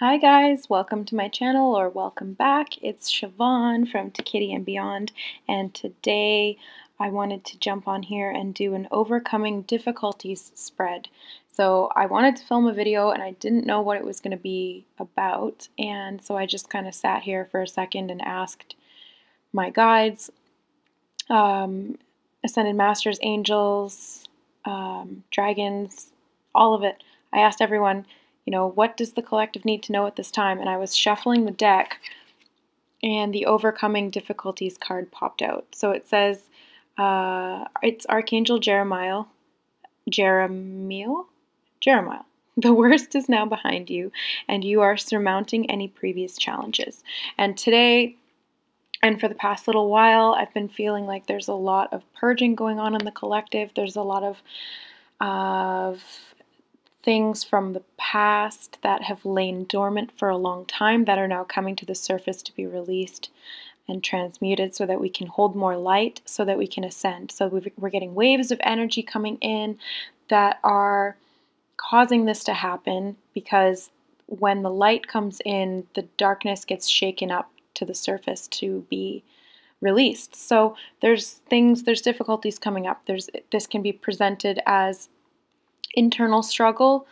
Hi guys, welcome to my channel or welcome back. It's Siobhan from To Kitty and Beyond, and today I wanted to jump on here and do an overcoming difficulties spread. So I wanted to film a video and I didn't know what it was going to be about, and so I just kind of sat here for a second and asked my guides, Ascended Masters, angels, dragons, all of it. I asked everyone, what does the collective need to know at this time? And I was shuffling the deck and the Overcoming Difficulties card popped out. So it says, it's Archangel Jeremiah. The worst is now behind you, and you are surmounting any previous challenges. And today, and for the past little while, I've been feeling like there's a lot of purging going on in the collective. There's a lot of things from the past that have lain dormant for a long time that are now coming to the surface to be released and transmuted so that we can hold more light, so that we can ascend. So we're getting waves of energy coming in that are causing this to happen, because when the light comes in, the darkness gets shaken up to the surface to be released. So there's difficulties coming up. This can be presented as internal struggle,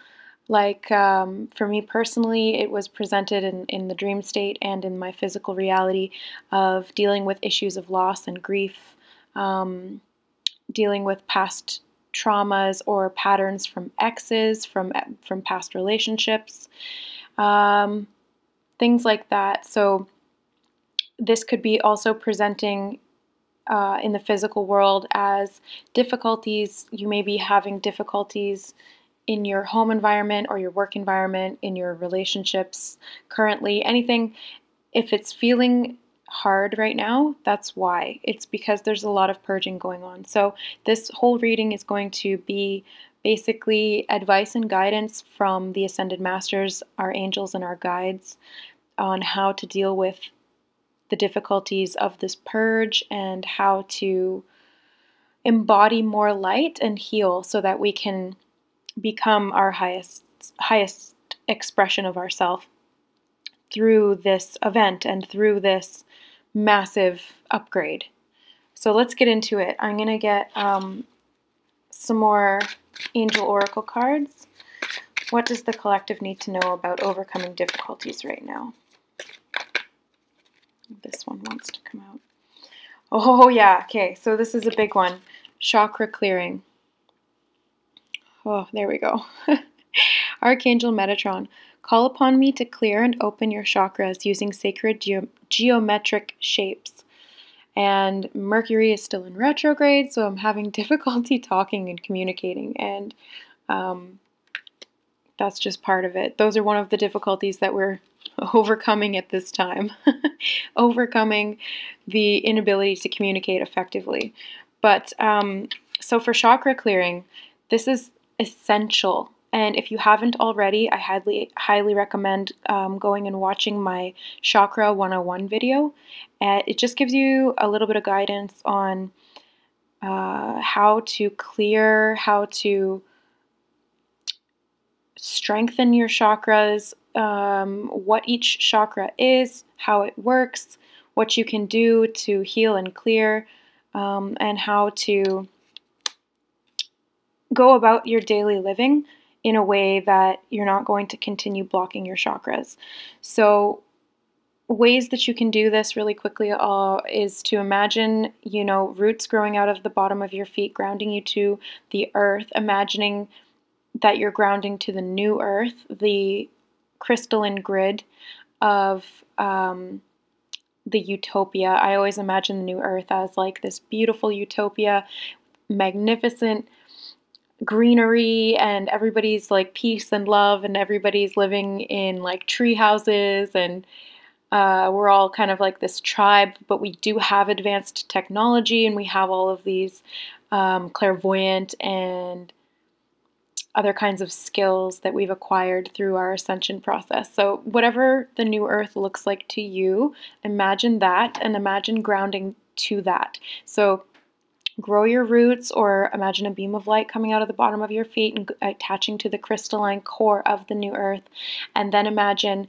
like for me personally, it was presented in the dream state and in my physical reality of dealing with issues of loss and grief, dealing with past traumas or patterns from exes, from past relationships, things like that. So this could be also presenting in the physical world as difficulties. You may be having difficulties in your home environment or your work environment, in your relationships currently, anything. If it's feeling hard right now, that's why. It's because there's a lot of purging going on. So this whole reading is going to be basically advice and guidance from the Ascended Masters, our angels and our guides, on how to deal with the difficulties of this purge and how to embody more light and heal so that we can become our highest expression of ourself through this event and through this massive upgrade. So let's get into it. I'm going to get some more angel oracle cards. What does the collective need to know about overcoming difficulties right now? This one wants to come out. Oh yeah, okay, so this is a big one. Chakra Clearing. Oh, there we go. Archangel Metatron. Call upon me to clear and open your chakras using sacred geometric shapes. And Mercury is still in retrograde, so I'm having difficulty talking and communicating, and that's just part of it. Those are one of the difficulties that we're overcoming at this time. Overcoming the inability to communicate effectively. But so for chakra clearing, this is essential. And if you haven't already, I highly recommend going and watching my Chakra 101 video. It just gives you a little bit of guidance on how to clear, how to strengthen your chakras, what each chakra is, how it works, what you can do to heal and clear, and how to go about your daily living in a way that you're not going to continue blocking your chakras. So ways that you can do this really quickly is to imagine, roots growing out of the bottom of your feet, grounding you to the earth, imagining that you're grounding to the new earth, the crystalline grid of the utopia. I always imagine the new earth as like this beautiful utopia, magnificent greenery, and everybody's like peace and love, and everybody's living in like tree houses, and we're all kind of like this tribe, but we do have advanced technology, and we have all of these clairvoyant and other kinds of skills that we've acquired through our ascension process. So whatever the new earth looks like to you, imagine that and imagine grounding to that. So grow your roots, or imagine a beam of light coming out of the bottom of your feet and attaching to the crystalline core of the new earth. And then imagine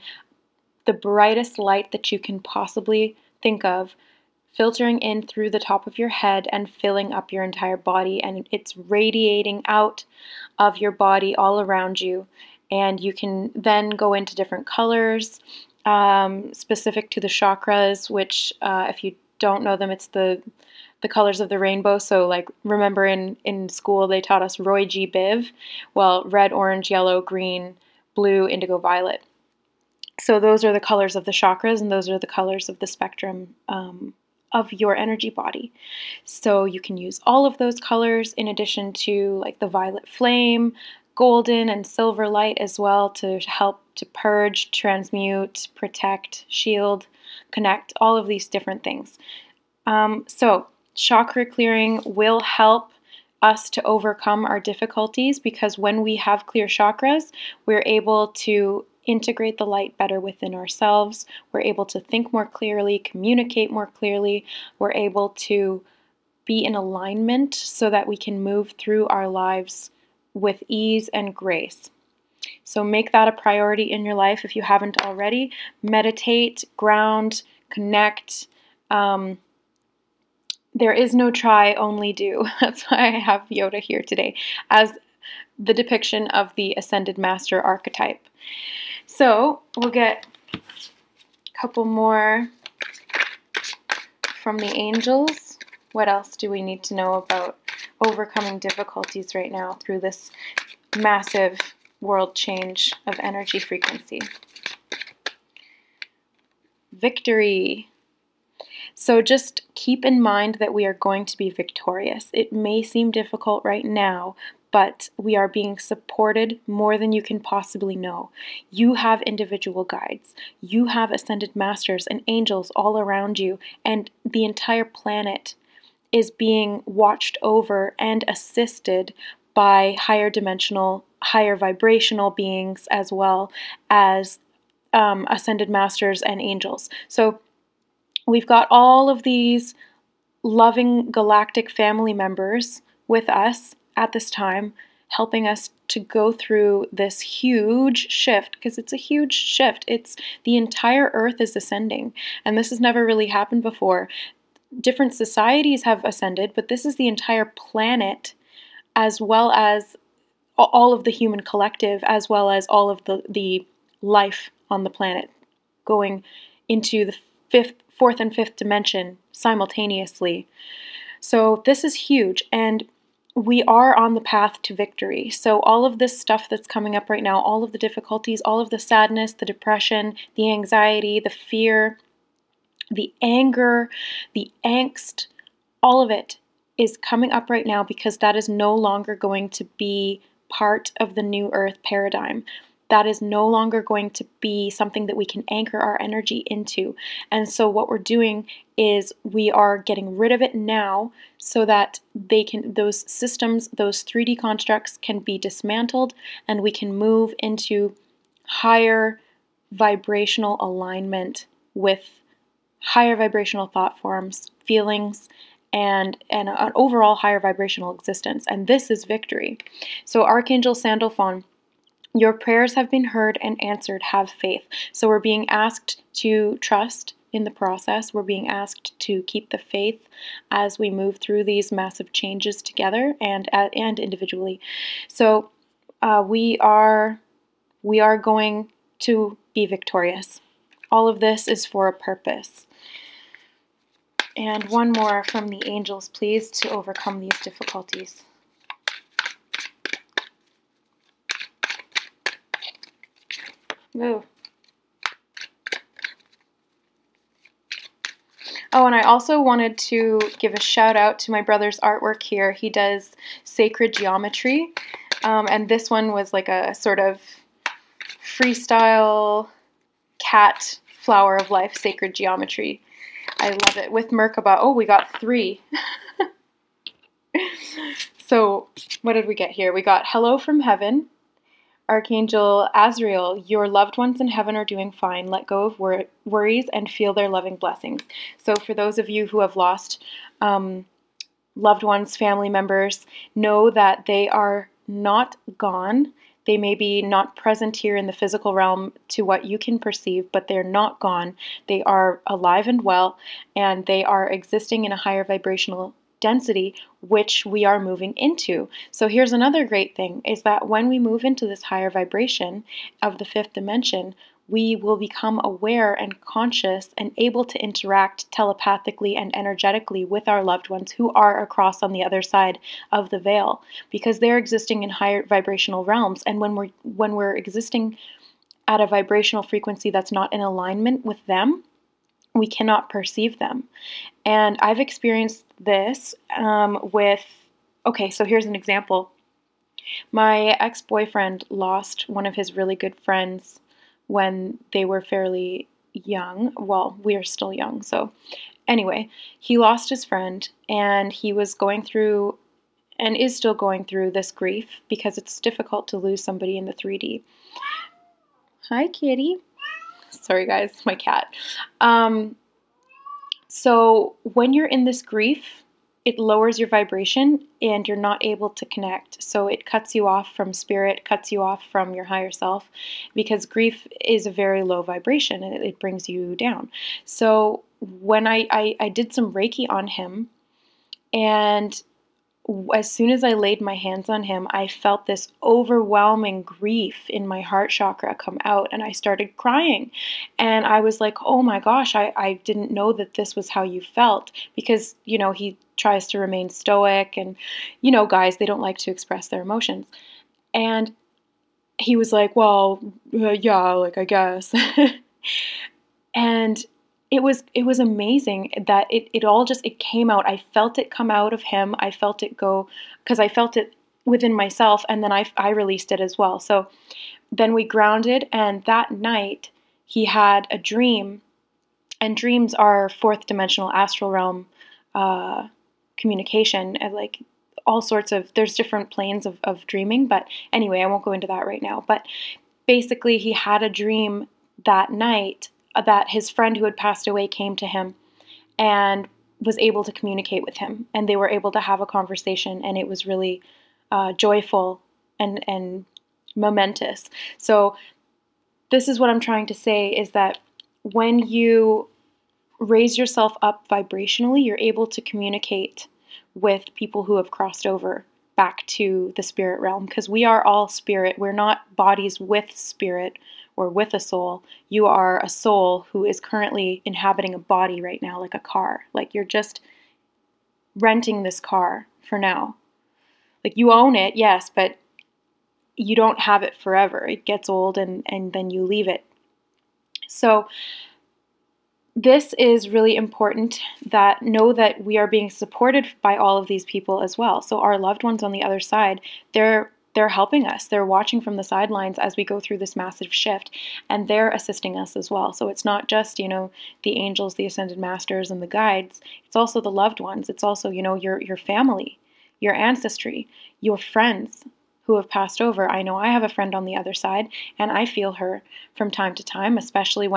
the brightest light that you can possibly think of filtering in through the top of your head and filling up your entire body, and it's radiating out of your body all around you. And you can then go into different colors specific to the chakras, which if you don't know them, it's the colors of the rainbow. So like, remember in school they taught us Roy G. Biv? Well, red, orange, yellow, green, blue, indigo, violet. So those are the colors of the chakras, and those are the colors of the spectrum of your energy body. So you can use all of those colors in addition to like the violet flame, golden and silver light as well, to help to purge, transmute, protect, shield, connect, all of these different things. So chakra clearing will help us to overcome our difficulties, because when we have clear chakras, we're able to integrate the light better within ourselves. We're able to think more clearly, communicate more clearly. We're able to be in alignment so that we can move through our lives with ease and grace. So make that a priority in your life if you haven't already. Meditate, ground, connect. There is no try, only do. That's why I have Yoda here today as the depiction of the Ascended Master archetype. So we'll get a couple more from the angels. What else do we need to know about overcoming difficulties right now through this massive world change of energy frequency? Victory. So just keep in mind that we are going to be victorious. It may seem difficult right now, but we are being supported more than you can possibly know. You have individual guides. You have ascended masters and angels all around you, and the entire planet is being watched over and assisted by higher dimensional, higher vibrational beings, as well as ascended masters and angels. So we've got all of these loving galactic family members with us at this time, helping us to go through this huge shift, because it's a huge shift. It's the entire earth is ascending, and this has never really happened before. Different societies have ascended, but this is the entire planet, as well as all of the human collective, as well as all of the life on the planet, going into the fourth and fifth dimension simultaneously. So this is huge, and we are on the path to victory. So all of this stuff that's coming up right now, all of the difficulties, all of the sadness, the depression, the anxiety, the fear, the anger, the angst, all of it is coming up right now, because that is no longer going to be part of the new earth paradigm. That is no longer going to be something that we can anchor our energy into. And so what we're doing is we are getting rid of it now, so that those systems, those 3D constructs can be dismantled, and we can move into higher vibrational alignment with higher vibrational thought forms, feelings, and an overall higher vibrational existence. And this is victory. So Archangel Sandalphon, your prayers have been heard and answered. Have faith. So we're being asked to trust in the process. We're being asked to keep the faith as we move through these massive changes together and individually. So we are going to be victorious. All of this is for a purpose. And one more from the angels, please, to overcome these difficulties. Ooh. Oh, and I also wanted to give a shout out to my brother's artwork here. He does sacred geometry, and this one was like a sort of freestyle cat flower of life sacred geometry. I love it. With Merkaba. Oh, we got 3. So what did we get here? We got Hello from Heaven, Archangel Azrael, your loved ones in heaven are doing fine. Let go of worries and feel their loving blessings. So for those of you who have lost loved ones, family members, know that they are not gone. They may be not present here in the physical realm to what you can perceive, but they're not gone. They are alive and well, and they are existing in a higher vibrational density, which we are moving into. So here's another great thing, is that when we move into this higher vibration of the fifth dimension, we will become aware and conscious and able to interact telepathically and energetically with our loved ones who are across on the other side of the veil, because they're existing in higher vibrational realms. And when we're existing at a vibrational frequency that's not in alignment with them, we cannot perceive them. And I've experienced this so here's an example. My ex-boyfriend lost one of his really good friends when they were fairly young. Well, we are still young. So anyway, he lost his friend, and he was going through and is still going through this grief, because it's difficult to lose somebody in the 3D. Hi, kitty. Sorry, guys, my cat. So when you're in this grief, it lowers your vibration and you're not able to connect. So it cuts you off from spirit, cuts you off from your higher self, because grief is a very low vibration and it brings you down. So when I did some Reiki on him, and as soon as I laid my hands on him, I felt this overwhelming grief in my heart chakra come out, and I started crying. And I was like, oh my gosh, I didn't know that this was how you felt, because, he tries to remain stoic, and, guys, they don't like to express their emotions. And he was like, well, yeah, like, I guess. And it was amazing that it all just, it came out. I felt it come out of him. I felt it go, because I felt it within myself, and then I released it as well. So then we grounded, and that night he had a dream, and dreams are fourth dimensional astral realm communication, and like all sorts of, there's different planes of dreaming, but anyway, I won't go into that right now. But basically he had a dream that night that his friend who had passed away came to him and was able to communicate with him, and they were able to have a conversation, and it was really joyful and momentous. So this is what I'm trying to say, is that when you raise yourself up vibrationally, you're able to communicate with people who have crossed over back to the spirit realm, because we are all spirit. We're not bodies with spirit or with a soul. You are a soul who is currently inhabiting a body right now, like a car. Like, you're just renting this car for now. Like, you own it, yes, but you don't have it forever. It gets old and then you leave it. So this is really important, that know that we are being supported by all of these people as well. So our loved ones on the other side, they're helping us. They're watching from the sidelines as we go through this massive shift, and they're assisting us as well. So it's not just, the angels, the ascended masters, and the guides. It's also the loved ones. It's also, your family, your ancestry, your friends who have passed over. I know I have a friend on the other side, and I feel her from time to time, especially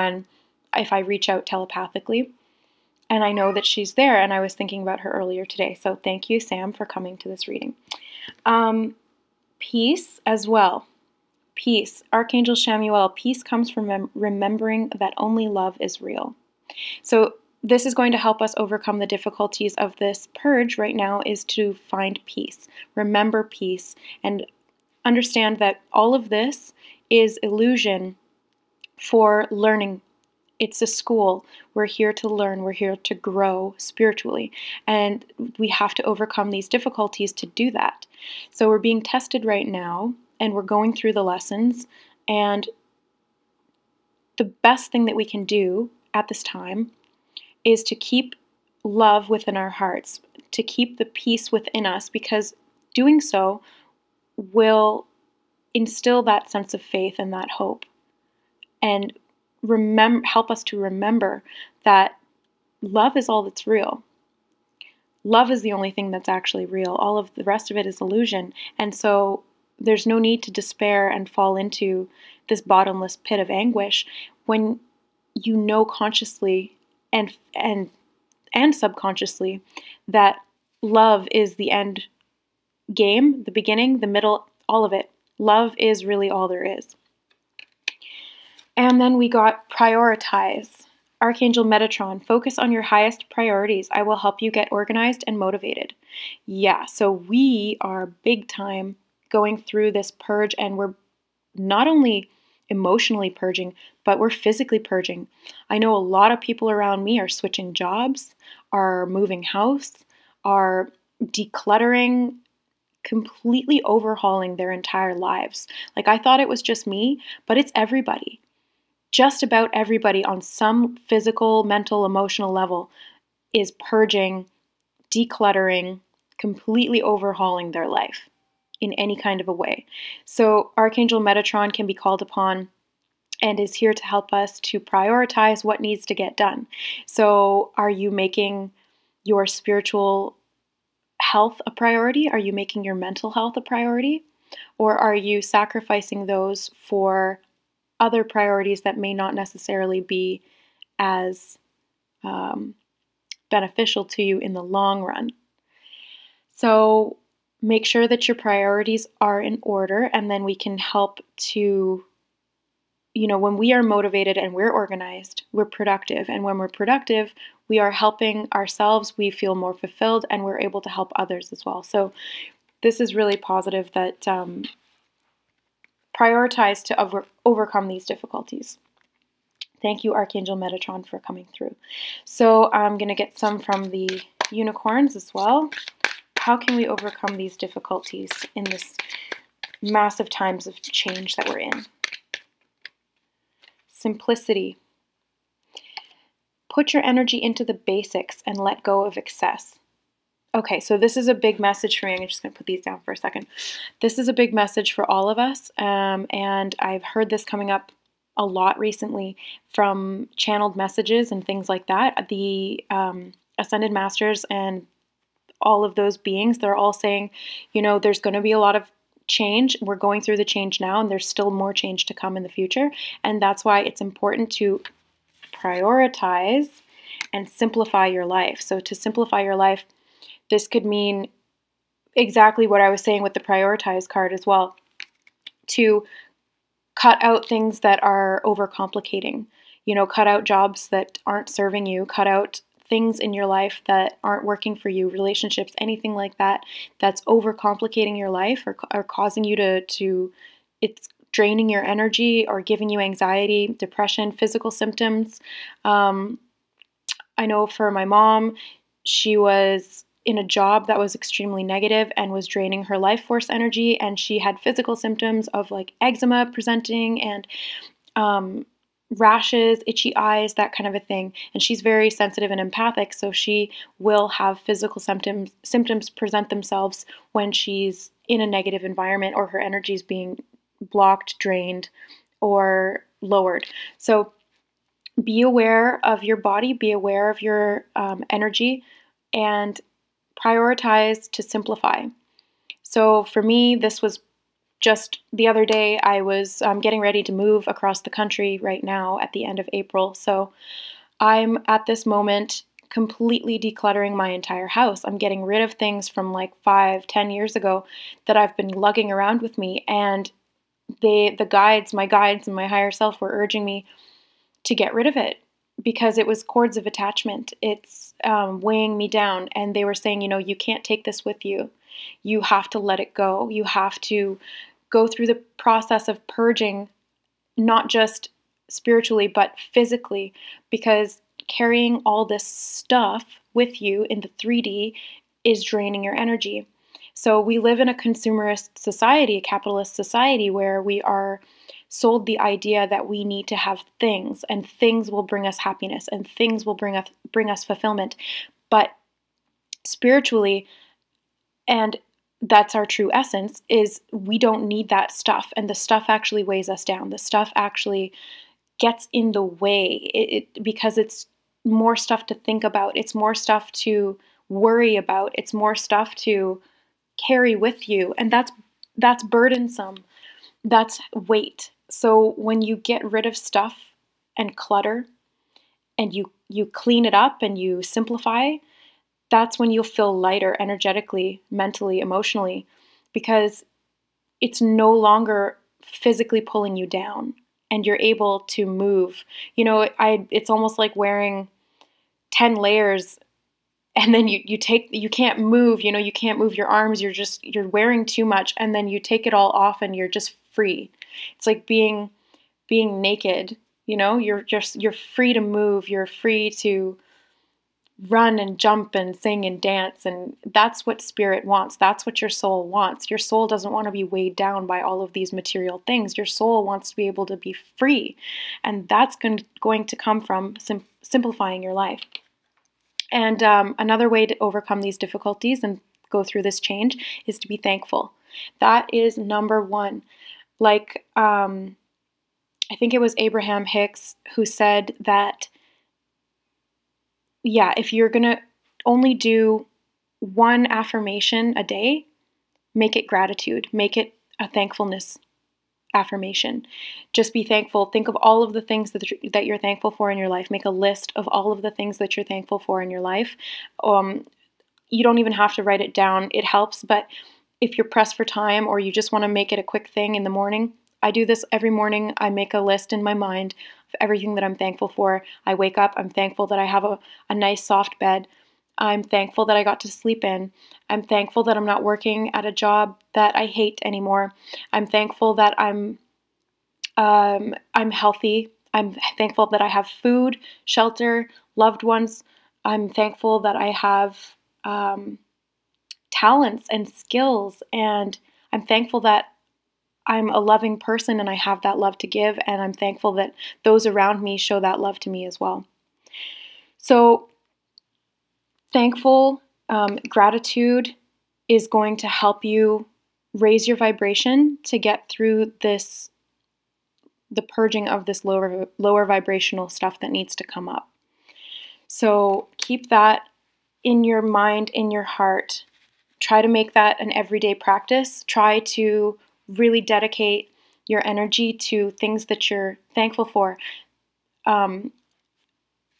if I reach out telepathically, and I know that she's there, and I was thinking about her earlier today. So thank you, Sam, for coming to this reading. Peace as well. Peace. Archangel Chamuel, peace comes from remembering that only love is real. So this is going to help us overcome the difficulties of this purge right now, is to find peace. Remember peace, and understand that all of this is illusion for learning. It's a school. We're here to learn. We're here to grow spiritually. And we have to overcome these difficulties to do that. So we're being tested right now, and we're going through the lessons. And the best thing that we can do at this time is to keep love within our hearts, to keep the peace within us, because doing so will instill that sense of faith and that hope, and help us to remember that love is all that's real. Love is the only thing that's actually real. All of the rest of it is illusion. And so there's no need to despair and fall into this bottomless pit of anguish when you know consciously and subconsciously that love is the end game, the beginning, the middle, all of it. Love is really all there is. And then we got prioritize. Archangel Metatron, focus on your highest priorities. I will help you get organized and motivated. Yeah, so we are big time going through this purge, and we're not only emotionally purging, but we're physically purging. I know a lot of people around me are switching jobs, are moving house, are decluttering, completely overhauling their entire lives. Like, I thought it was just me, but it's everybody. Just about everybody on some physical, mental, emotional level is purging, decluttering, completely overhauling their life in any kind of a way. So Archangel Metatron can be called upon and is here to help us to prioritize what needs to get done. So are you making your spiritual health a priority? Are you making your mental health a priority? Or are you sacrificing those for other priorities that may not necessarily be as beneficial to you in the long run? So make sure that your priorities are in order, and then we can help to, when we are motivated and we're organized, we're productive. And when we're productive, we are helping ourselves, we feel more fulfilled, and we're able to help others as well. So this is really positive that prioritize to overcome these difficulties. Thank you, Archangel Metatron, for coming through. So I'm going to get some from the unicorns as well. How can we overcome these difficulties in this massive times of change that we're in? Simplicity. Put your energy into the basics and let go of excess. Okay, so this is a big message for me. I'm just going to put these down for a second. This is a big message for all of us, and I've heard this coming up a lot recently from channeled messages and things like that. The Ascended Masters and all of those beings, they're all saying, there's going to be a lot of change. We're going through the change now, and there's still more change to come in the future. And that's why it's important to prioritize and simplify your life. So to simplify your life, this could mean exactly what I was saying with the prioritize card as well. To cut out things that are overcomplicating. Cut out jobs that aren't serving you. Cut out things in your life that aren't working for you, relationships, anything like that, that's overcomplicating your life or causing you to, it's draining your energy or giving you anxiety, depression, physical symptoms. I know for my mom, she was in a job that was extremely negative and was draining her life force energy, and she had physical symptoms of like eczema presenting and rashes, itchy eyes, that kind of a thing. And she's very sensitive and empathic, so she will have physical symptoms present themselves when she's in a negative environment or her energy is being blocked, drained, or lowered. So be aware of your body, be aware of your energy, and prioritize to simplify. So for me, this was just the other day. I was getting ready to move across the country right now at the end of April. So I'm at this moment completely decluttering my entire house. I'm getting rid of things from like 5-10 years ago that I've been lugging around with me. And my guides and my higher self were urging me to get rid of it because it was cords of attachment. It's weighing me down. And they were saying, you can't take this with you. You have to let it go. You have to go through the process of purging, not just spiritually, but physically, because carrying all this stuff with you in the 3D is draining your energy. So we live in a consumerist society, a capitalist society, where we are sold the idea that we need to have things, and things will bring us happiness, and things will bring us fulfillment. But spiritually, and that's our true essence, is we don't need that stuff, and the stuff actually weighs us down. The stuff actually gets in the way because it's more stuff to think about. It's more stuff to worry about. It's more stuff to carry with you, and that's burdensome. That's weight. So when you get rid of stuff and clutter, and you clean it up and you simplify, that's when you'll feel lighter energetically, mentally, emotionally, because it's no longer physically pulling you down and you're able to move. It's almost like wearing 10 layers, and then you can't move, you can't move your arms, you're wearing too much, and then you take it all off and you're just free. It's like being naked, you're free to move, you're free to run and jump and sing and dance, and that's what spirit wants. That's what your soul wants. Your soul doesn't want to be weighed down by all of these material things. Your soul wants to be able to be free, and that's going to come from simplifying your life. And another way to overcome these difficulties and go through this change is to be thankful. That is number one. Like, I think it was Abraham Hicks who said that, yeah, if you're going to only do one affirmation a day, make it gratitude. Make it a thankfulness affirmation. Just be thankful. Think of all of the things that you're thankful for in your life. Make a list of all of the things that you're thankful for in your life. You don't even have to write it down. It helps, but if you're pressed for time or you just want to make it a quick thing in the morning, I do this every morning. I make a list in my mind of everything that I'm thankful for. I wake up, I'm thankful that I have a nice soft bed. I'm thankful that I got to sleep in. I'm thankful that I'm not working at a job that I hate anymore. I'm thankful that I'm healthy. I'm thankful that I have food, shelter, loved ones. I'm thankful that I have talents and skills, and I'm thankful that I'm a loving person and I have that love to give, and I'm thankful that those around me show that love to me as well. So thankful, gratitude is going to help you raise your vibration to get through the purging of this lower vibrational stuff that needs to come up. So keep that in your mind, in your heart. Try to make that an everyday practice. Try to really dedicate your energy to things that you're thankful for,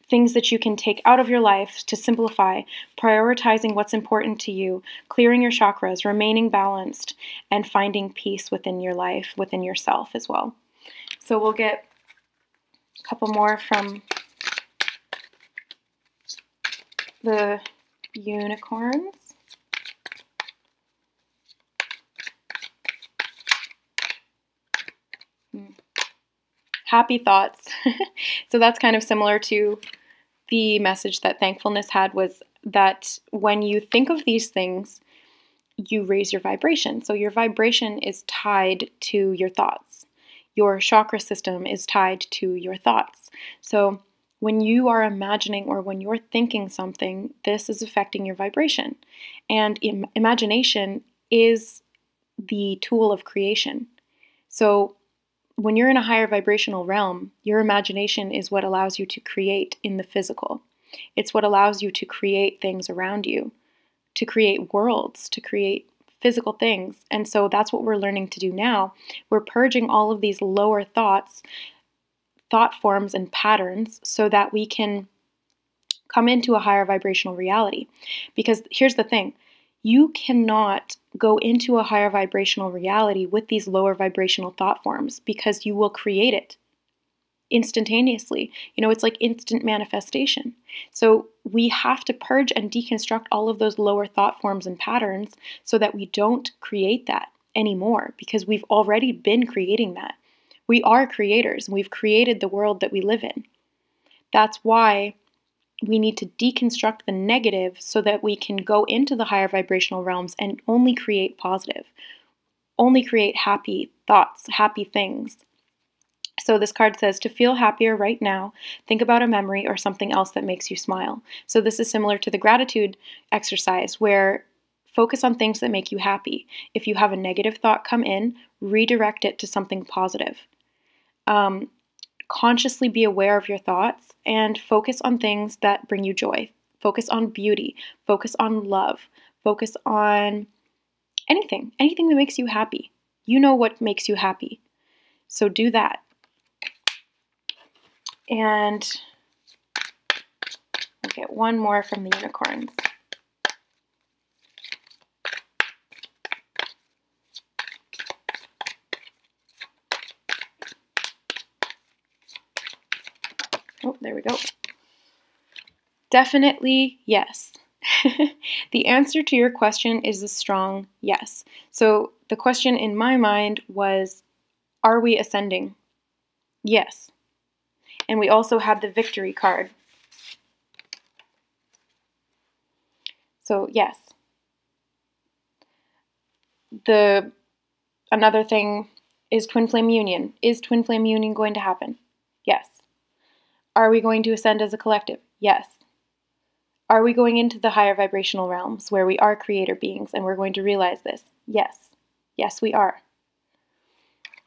things that you can take out of your life to simplify, prioritizing what's important to you, clearing your chakras, remaining balanced, and finding peace within your life, within yourself as well. So we'll get a couple more from the unicorns. Happy thoughts. So that's kind of similar to the message that thankfulness had, was that when you think of these things, you raise your vibration. So your vibration is tied to your thoughts. Your chakra system is tied to your thoughts. So when you are imagining or when you're thinking something, this is affecting your vibration. And imagination is the tool of creation. So when you're in a higher vibrational realm, your imagination is what allows you to create in the physical. It's what allows you to create things around you, to create worlds, to create physical things. And so that's what we're learning to do now. We're purging all of these lower thoughts, thought forms, and patterns so that we can come into a higher vibrational reality. Because here's the thing. You cannot go into a higher vibrational reality with these lower vibrational thought forms, because you will create it instantaneously. It's like instant manifestation. So we have to purge and deconstruct all of those lower thought forms and patterns so that we don't create that anymore, because we've already been creating that. We are creators, and we've created the world that we live in. That's why we need to deconstruct the negative so that we can go into the higher vibrational realms and only create positive, only create happy thoughts, happy things. So this card says, to feel happier right now, think about a memory or something else that makes you smile. So this is similar to the gratitude exercise, where focus on things that make you happy. If you have a negative thought come in, redirect it to something positive. Consciously be aware of your thoughts and focus on things that bring you joy. Focus on beauty. Focus on love. Focus on anything that makes you happy. You know what makes you happy. So do that. And we'll get one more from the unicorns. Oh, there we go. Definitely yes. The answer to your question is a strong yes. So the question in my mind was, are we ascending? Yes. And we also had the victory card. So yes. Another thing is twin flame union. Is twin flame union going to happen? Yes. Are we going to ascend as a collective? Yes. Are we going into the higher vibrational realms where we are creator beings and we're going to realize this? Yes. Yes, we are.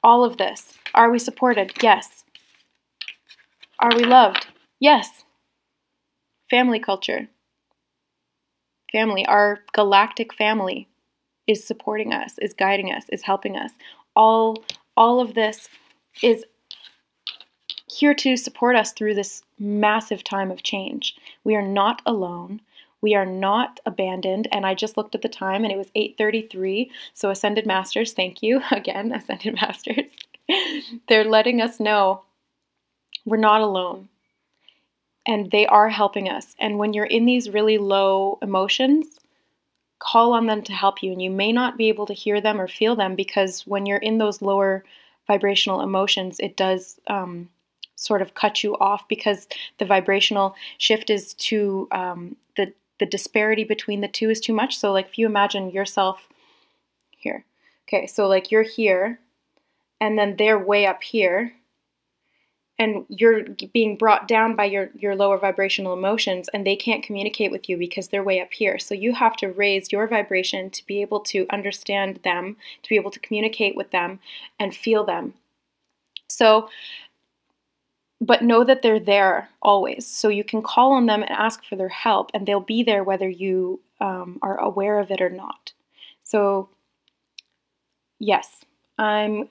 All of this. Are we supported? Yes. Are we loved? Yes. Family culture. Family, our galactic family is supporting us, is guiding us, is helping us. All of this is here to support us through this massive time of change. We are not alone. We are not abandoned. And I just looked at the time and it was 8:33. So Ascended Masters, thank you again, Ascended Masters. They're letting us know we're not alone. And they are helping us. And when you're in these really low emotions, call on them to help you. And you may not be able to hear them or feel them because when you're in those lower vibrational emotions, it does sort of cut you off because the vibrational shift is too, the disparity between the two is too much. So like if you imagine yourself here. Okay, so like you're here and then they're way up here. And you're being brought down by your lower vibrational emotions, and they can't communicate with you because they're way up here. So you have to raise your vibration to be able to understand them, to be able to communicate with them and feel them. So, but know that they're there always. So you can call on them and ask for their help, and they'll be there whether you are aware of it or not. So, yes, I'm